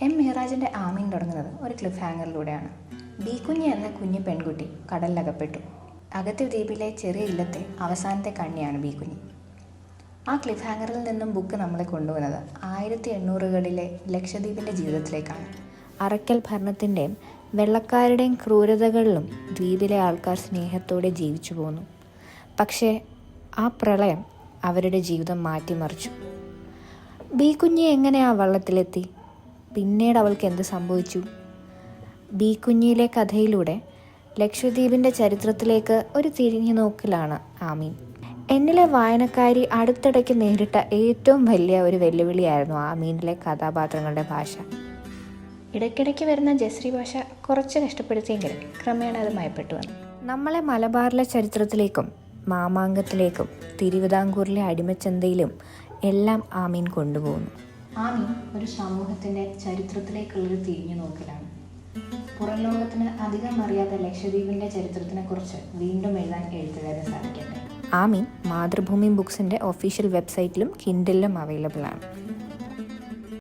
M മെഹ്റാജിൻ്റെ ആമീൻ തുടങ്ങുന്നത് ഒരു cliff ഹാങ്ങറിലൂടെയാണ്. B കുഞ്ഞ് എന്ന കുഞ്ഞു പെൺകുട്ടി കടലിലകപ്പെട്ടു. അഗത്തി ദ്വീപിലെ ചെറിയ ഇല്ലത്തെ അവസാനത്തെ കണ്ണിയാണ് ബി കുഞ്ഞ്. ആ ക്ലിഫ് ഹാങ്ങറിൽ നിന്നും ബുക്ക് നമ്മളെ കൊണ്ടുവന്നത് 1800കളിലെ ലക്ഷദ്വീപിൻ്റെ ജീവിതത്തിലേക്കാണ്. അറക്കൽ ഭരണത്തിൻ്റെയും വെള്ളക്കാരുടെയും ക്രൂരതകളിലും ദ്വീപിലെ ആൾക്കാർ സ്നേഹത്തോടെ ജീവിച്ചു പോന്നു. പക്ഷേ ആ പ്രളയം അവരുടെ ജീവിതം മാറ്റിമറിച്ചു. ബി കുഞ്ഞ് എങ്ങനെ ആ വള്ളത്തിലെത്തി? പിന്നീട് അവൾക്ക് എന്ത് സംഭവിച്ചു? ബി കുഞ്ഞിലെ കഥയിലൂടെ ലക്ഷദ്വീപിൻ്റെ ചരിത്രത്തിലേക്ക് ഒരു തിരിഞ്ഞു നോക്കലാണ് ആമീൻ. എന്നിലെ വായനക്കാരി അടുത്തിടയ്ക്ക് നേരിട്ട ഏറ്റവും വലിയ ഒരു വെല്ലുവിളിയായിരുന്നു ആമീനിലെ കഥാപാത്രങ്ങളുടെ ഭാഷ. ഇടയ്ക്കിടയ്ക്ക് വരുന്ന ജസ്രി ഭാഷ കുറച്ച് കഷ്ടപ്പെടുത്തിയെങ്കിലും ക്രമേണ അത് മയപ്പെട്ടു വന്നു. നമ്മളെ മലബാറിലെ ചരിത്രത്തിലേക്കും മാമാങ്കത്തിലേക്കും തിരുവിതാംകൂറിലെ അടിമച്ചന്തയിലും എല്ലാം ആമീൻ കൊണ്ടുപോകുന്നു. ആമീൻ ഒരു സമൂഹത്തിൻ്റെ ചരിത്രത്തിലേക്കുള്ളൊരു തിരിഞ്ഞു നോക്കലാണ്. പുറം ലോകത്തിന് അധികം അറിയാത്ത ലക്ഷദ്വീപിൻ്റെ ചരിത്രത്തിനെക്കുറിച്ച് വീണ്ടും എഴുതാൻ എഴുത്തുകാരന് സാധിക്കട്ടെ. ആമീൻ മാതൃഭൂമി ബുക്സിൻ്റെ ഒഫീഷ്യൽ വെബ്സൈറ്റിലും കിൻഡിലും അവൈലബിൾ ആണ്.